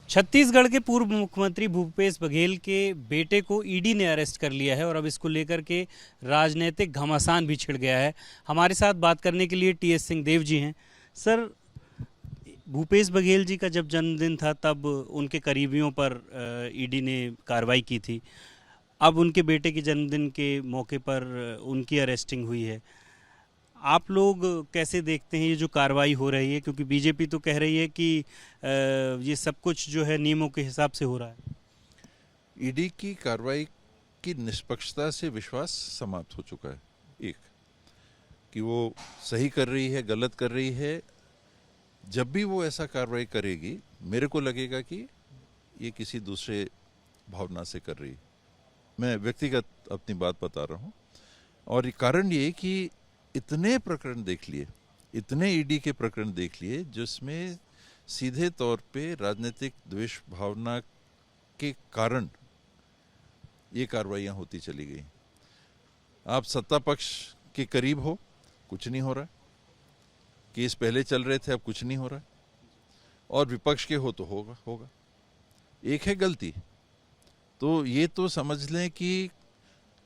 छत्तीसगढ़ के पूर्व मुख्यमंत्री भूपेश बघेल के बेटे को ईडी ने अरेस्ट कर लिया है और अब इसको लेकर के राजनीतिक घमासान भी छिड़ गया है। हमारे साथ बात करने के लिए टी एस सिंहदेव जी हैं। सर, भूपेश बघेल जी का जब जन्मदिन था तब उनके करीबियों पर ईडी ने कार्रवाई की थी। अब उनके बेटे के जन्मदिन के मौके पर उनकी अरेस्टिंग हुई है। आप लोग कैसे देखते हैं ये जो कार्रवाई हो रही है, क्योंकि बीजेपी तो कह रही है कि ये सब कुछ जो है नियमों के हिसाब से हो रहा है। ईडी की कार्रवाई की निष्पक्षता से विश्वास समाप्त हो चुका है। एक कि वो सही कर रही है, गलत कर रही है। जब भी वो ऐसा कार्रवाई करेगी मेरे को लगेगा कि ये किसी दूसरे भावना से कर रही है। मैं व्यक्तिगत अपनी बात बता रहा हूँ। और ये कारण ये कि इतने प्रकरण देख लिए, इतने ईडी के प्रकरण देख लिए जिसमें सीधे तौर पे राजनीतिक द्वेष भावना के कारण ये कार्रवाइयाँ होती चली गई। आप सत्ता पक्ष के करीब हो, कुछ नहीं हो रहा। केस पहले चल रहे थे, अब कुछ नहीं हो रहा। और विपक्ष के हो तो होगा होगा। एक है गलती, तो ये तो समझ लें कि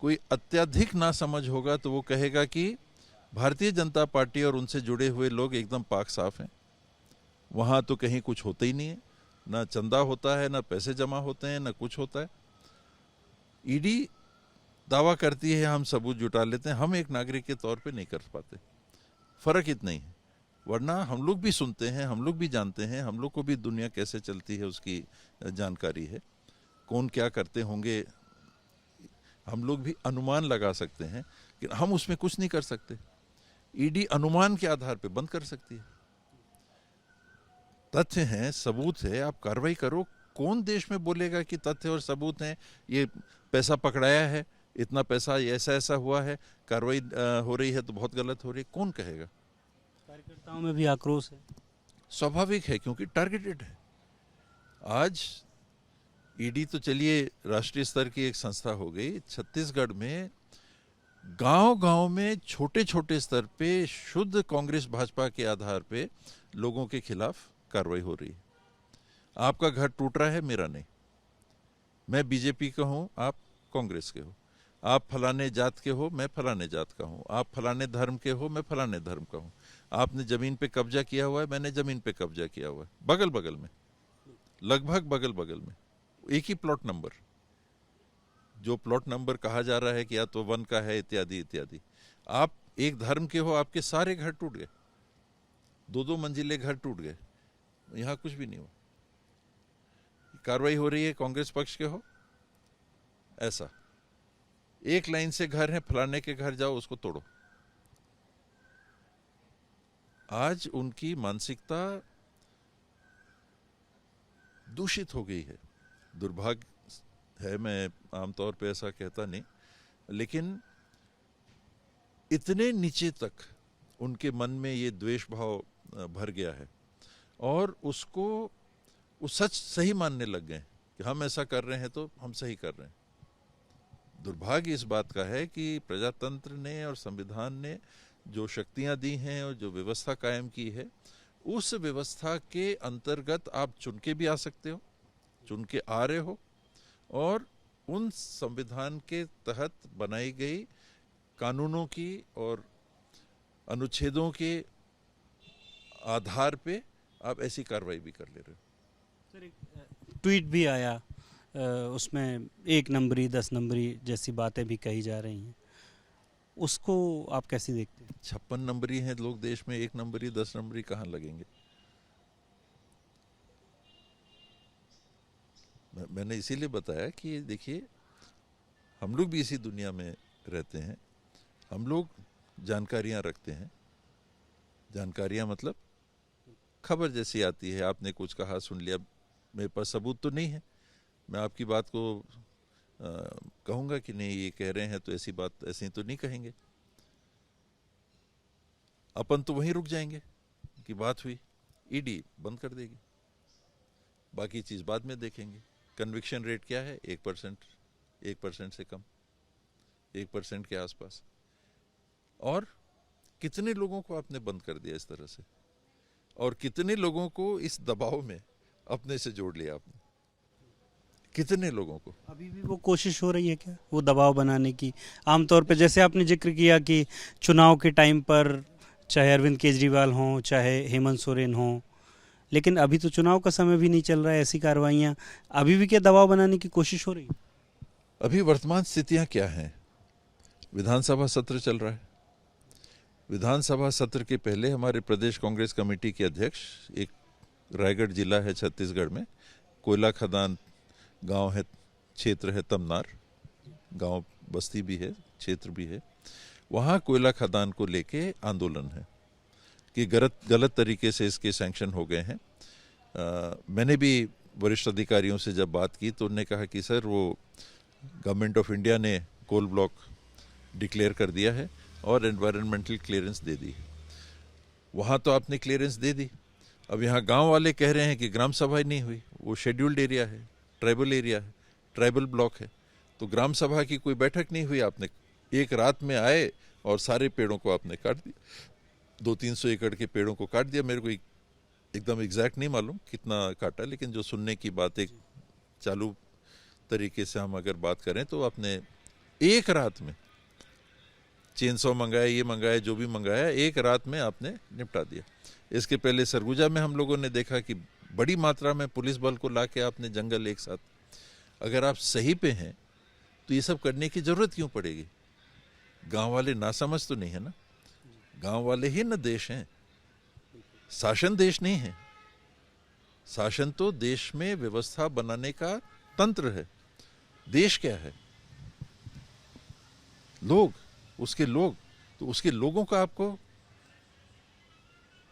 कोई अत्यधिक ना समझ होगा तो वो कहेगा कि भारतीय जनता पार्टी और उनसे जुड़े हुए लोग एकदम पाक साफ हैं। वहाँ तो कहीं कुछ होता ही नहीं है, ना चंदा होता है, ना पैसे जमा होते हैं, ना कुछ होता है। ईडी दावा करती है हम सबूत जुटा लेते हैं, हम एक नागरिक के तौर पे नहीं कर पाते। फर्क इतना ही है। वरना हम लोग भी सुनते हैं, हम लोग भी जानते हैं, हम लोग को भी दुनिया कैसे चलती है उसकी जानकारी है। कौन क्या करते होंगे हम लोग भी अनुमान लगा सकते हैं, कि हम उसमें कुछ नहीं कर सकते। ईडी अनुमान के आधार पे बंद कर सकती है। तथ्य हैं, सबूत है, आप कार्रवाई करो। कौन देश में बोलेगा कि तथ्य और सबूत हैं, ये पैसा पकड़ाया है, इतना पैसा ऐसा ऐसा हुआ है, कार्रवाई हो रही है तो बहुत गलत हो रही है? कौन कहेगा? कार्यकर्ताओं में भी आक्रोश है। स्वाभाविक है, क्योंकि टारगेटेड है। आज ईडी तो चलिए राष्ट्रीय स्तर की एक संस्था हो गई, छत्तीसगढ़ में गांव-गांव में छोटे छोटे स्तर पे शुद्ध कांग्रेस भाजपा के आधार पे लोगों के खिलाफ कार्रवाई हो रही है। आपका घर टूट रहा है, मेरा नहीं। मैं बीजेपी का हूं, आप कांग्रेस के हो। आप फलाने जात के हो, मैं फलाने जात का हूं। आप फलाने धर्म के हो, मैं फलाने धर्म का हूं। आपने जमीन पे कब्जा किया हुआ है, मैंने जमीन पे कब्जा किया हुआ है। बगल बगल में, लगभग बगल बगल में एक ही प्लॉट नंबर, जो प्लॉट नंबर कहा जा रहा है कि या तो वन का है, इत्यादि इत्यादि। आप एक धर्म के हो, आपके सारे घर टूट गए, दो दो मंजिले घर टूट गए, यहां कुछ भी नहीं हुआ। कार्रवाई हो रही है, कांग्रेस पक्ष के हो, ऐसा एक लाइन से घर है, फलाने के घर जाओ, उसको तोड़ो। आज उनकी मानसिकता दूषित हो गई है। दुर्भाग्य है, मैं आमतौर पे ऐसा कहता नहीं, लेकिन इतने नीचे तक उनके मन में ये द्वेष भाव भर गया है और उसको वो सच सही मानने लग गए कि हम ऐसा कर रहे हैं तो हम सही कर रहे हैं। दुर्भाग्य इस बात का है कि प्रजातंत्र ने और संविधान ने जो शक्तियां दी हैं और जो व्यवस्था कायम की है, उस व्यवस्था के अंतर्गत आप चुन के भी आ सकते हो, चुन के आ रहे हो, और उन संविधान के तहत बनाई गई कानूनों की और अनुच्छेदों के आधार पे आप ऐसी कार्रवाई भी कर ले रहे हो। सर, एक ट्वीट भी आया, उसमें 1 नंबरी 10 नंबरी जैसी बातें भी कही जा रही हैं, उसको आप कैसे देखते हैं? 56 नंबरी हैं लोग देश में, 1 नंबरी 10 नंबरी कहाँ लगेंगे? मैंने इसीलिए बताया कि देखिए, हम लोग भी इसी दुनिया में रहते हैं, हम लोग जानकारियां रखते हैं। जानकारियां मतलब खबर जैसी आती है, आपने कुछ कहा, सुन लिया, मेरे पास सबूत तो नहीं है, मैं आपकी बात को कहूंगा कि नहीं ये कह रहे हैं तो ऐसी बात ऐसी तो नहीं कहेंगे। अपन तो वहीं रुक जाएंगे कि बात हुई, ईडी बंद कर देगी, बाकी चीज बाद में देखेंगे। कन्विक्शन रेट क्या है? 1%, 1% से कम, 1% के आसपास। और कितने लोगों को आपने बंद कर दिया इस तरह से, और कितने लोगों को इस दबाव में अपने से जोड़ लिया आपने, कितने लोगों को। अभी भी वो कोशिश हो रही है क्या वो दबाव बनाने की? आमतौर पे जैसे आपने जिक्र किया कि चुनाव के टाइम पर चाहे अरविंद केजरीवाल हों चाहे हेमंत सोरेन हों, लेकिन अभी तो चुनाव का समय भी नहीं चल रहा है, ऐसी कार्रवाइयाँ अभी भी क्या दबाव बनाने की कोशिश हो रही है? अभी वर्तमान स्थितियां क्या हैं? विधानसभा सत्र चल रहा है। विधानसभा सत्र के पहले हमारे प्रदेश कांग्रेस कमेटी के अध्यक्ष, एक रायगढ़ जिला है छत्तीसगढ़ में, कोयला खदान गांव है, क्षेत्र है तमनार, गांव बस्ती भी है, क्षेत्र भी है, वहाँ कोयला खदान को लेके आंदोलन है कि गलत तरीके से इसके सैंक्शन हो गए हैं। मैंने भी वरिष्ठ अधिकारियों से जब बात की तो उन्होंने कहा कि सर वो गवर्नमेंट ऑफ इंडिया ने कोल ब्लॉक डिक्लेयर कर दिया है और एनवायरमेंटल क्लियरेंस दे दी है। वहाँ तो आपने क्लियरेंस दे दी, अब यहाँ गांव वाले कह रहे हैं कि ग्राम सभा ही नहीं हुई, वो शेड्यूल्ड एरिया है, ट्राइबल एरिया है, ट्राइबल ब्लॉक है, तो ग्राम सभा की कोई बैठक नहीं हुई। आपने एक रात में आए और सारे पेड़ों को आपने काट दिया, 200-300 एकड़ के पेड़ों को काट दिया। मेरे को एकदम एग्जैक्ट नहीं मालूम कितना काटा, लेकिन जो सुनने की बात, एक चालू तरीके से हम अगर बात करें तो आपने एक रात में चेनसॉ मंगाया, ये मंगाया, जो भी मंगाया, एक रात में आपने निपटा दिया। इसके पहले सरगुजा में हम लोगों ने देखा कि बड़ी मात्रा में पुलिस बल को लाके आपने जंगल एक साथ, अगर आप सही पे हैं तो ये सब करने की जरूरत क्यों पड़ेगी? गांव वाले नासमझ तो नहीं है ना, गांव वाले ही ना देश हैं, शासन देश नहीं है। शासन तो देश में व्यवस्था बनाने का तंत्र है, देश क्या है? लोग, उसके लोग, तो उसके लोगों का आपको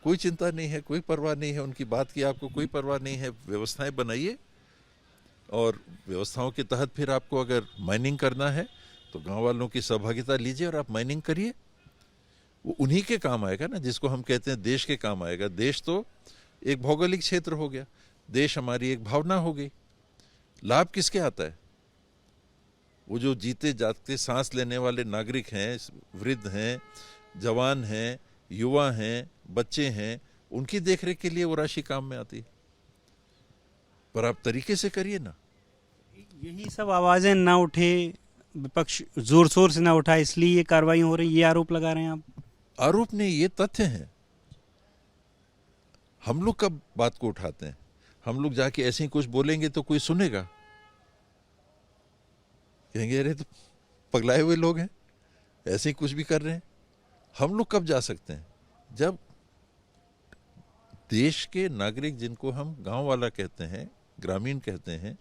कोई चिंता नहीं है, कोई परवाह नहीं है, उनकी बात की आपको कोई परवाह नहीं है। व्यवस्थाएं बनाइए और व्यवस्थाओं के तहत फिर आपको अगर माइनिंग करना है तो गांव वालों की सहभागिता लीजिए और आप माइनिंग करिए। वो उन्हीं के काम आएगा ना, जिसको हम कहते हैं देश के काम आएगा। देश तो एक भौगोलिक क्षेत्र हो गया, देश हमारी एक भावना हो गई। लाभ किसके आता है? वो जो जीते जागते सांस लेने वाले नागरिक हैं, वृद्ध हैं, जवान हैं, युवा हैं, बच्चे हैं, उनकी देखरेख के लिए वो राशि काम में आती है। पर आप तरीके से करिए ना। यही सब आवाज़ें ना उठे, विपक्ष जोर शोर से ना उठा, इसलिए ये कार्रवाई हो रही, ये आरोप लगा रहे हैं आप? आरोप नहीं, ये तथ्य हैं। हम लोग कब बात को उठाते हैं? हम लोग जाके ऐसे ही कुछ बोलेंगे तो कोई सुनेगा? कहेंगे अरे तो पगलाए हुए लोग हैं, ऐसे ही कुछ भी कर रहे हैं। हम लोग कब जा सकते हैं? जब देश के नागरिक, जिनको हम गांव वाला कहते हैं, ग्रामीण कहते हैं,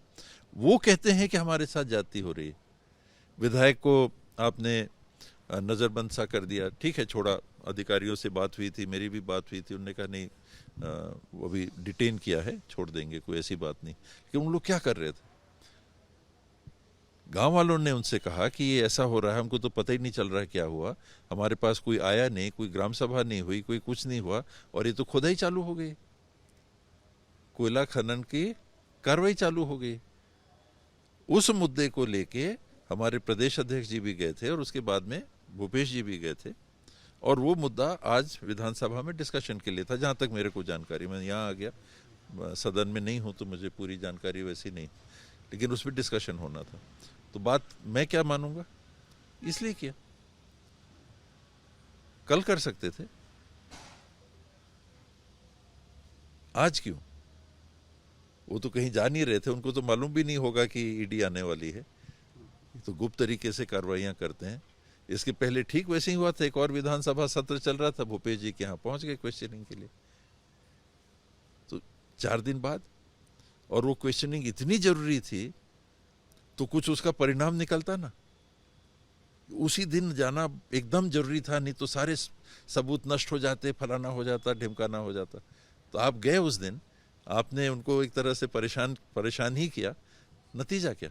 वो कहते हैं कि हमारे साथ जाति हो रही है। विधायक को आपने नज़रबंद सा कर दिया, ठीक है, छोड़ा। अधिकारियों से बात हुई थी, मेरी भी बात हुई थी, उन्होंने कहा नहीं, वो अभी डिटेन किया है, छोड़ देंगे, कोई ऐसी बात नहीं। लेकिन उन लोग क्या कर रहे थे? गांव वालों ने उनसे कहा कि ये ऐसा हो रहा है, हमको तो पता ही नहीं चल रहा है क्या हुआ, हमारे पास कोई आया नहीं, कोई ग्राम सभा नहीं हुई, कोई कुछ नहीं हुआ, और ये तो खुदाई चालू हो गई, कोयला खनन की कार्रवाई चालू हो गई। उस मुद्दे को लेके हमारे प्रदेश अध्यक्ष जी भी गए थे और उसके बाद में भूपेश जी भी गए थे, और वो मुद्दा आज विधानसभा में डिस्कशन के लिए था, जहां तक मेरे को जानकारी। मैं यहाँ आ गया, सदन में नहीं हूं तो मुझे पूरी जानकारी वैसी नहीं, लेकिन उस पर डिस्कशन होना था। तो बात मैं क्या मानूंगा, इसलिए किया। कल कर सकते थे, आज क्यों? वो तो कहीं जा नहीं रहे थे, उनको तो मालूम भी नहीं होगा कि ईडी आने वाली है, तो गुप्त तरीके से कार्रवाइयां करते हैं। इसके पहले ठीक वैसे ही हुआ था, एक और विधानसभा सत्र चल रहा था, भूपेश जी के यहाँ पहुंच गए क्वेश्चनिंग के लिए, तो 4 दिन बाद, और वो क्वेश्चनिंग इतनी जरूरी थी तो कुछ उसका परिणाम निकलता ना। उसी दिन जाना एकदम जरूरी था, नहीं तो सारे सबूत नष्ट हो जाते, फलाना हो जाता, ढिमकाना हो जाता। तो आप गए उस दिन, आपने उनको एक तरह से परेशान ही किया, नतीजा क्या?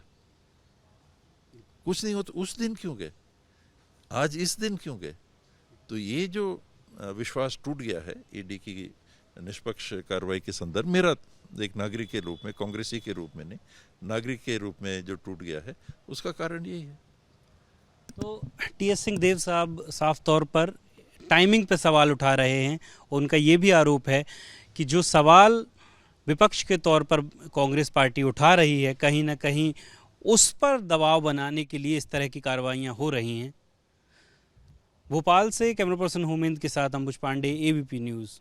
कुछ नहीं हो। तो उस दिन क्यों गए, आज इस दिन क्यों गए? तो ये जो विश्वास टूट गया है ईडी की निष्पक्ष कार्रवाई के संदर्भ, मेरा एक नागरिक के रूप में, कांग्रेसी के रूप में नहीं, नागरिक के रूप में जो टूट गया है, उसका कारण यही है। तो टीएस सिंह देव साहब साफ तौर पर टाइमिंग पे सवाल उठा रहे हैं। उनका ये भी आरोप है कि जो सवाल विपक्ष के तौर पर कांग्रेस पार्टी उठा रही है, कहीं ना कहीं उस पर दबाव बनाने के लिए इस तरह की कार्रवाइयां हो रही हैं। भोपाल से कैमरा पर्सन होमेंद्र के साथ अंबुज पांडे, एबीपी न्यूज़।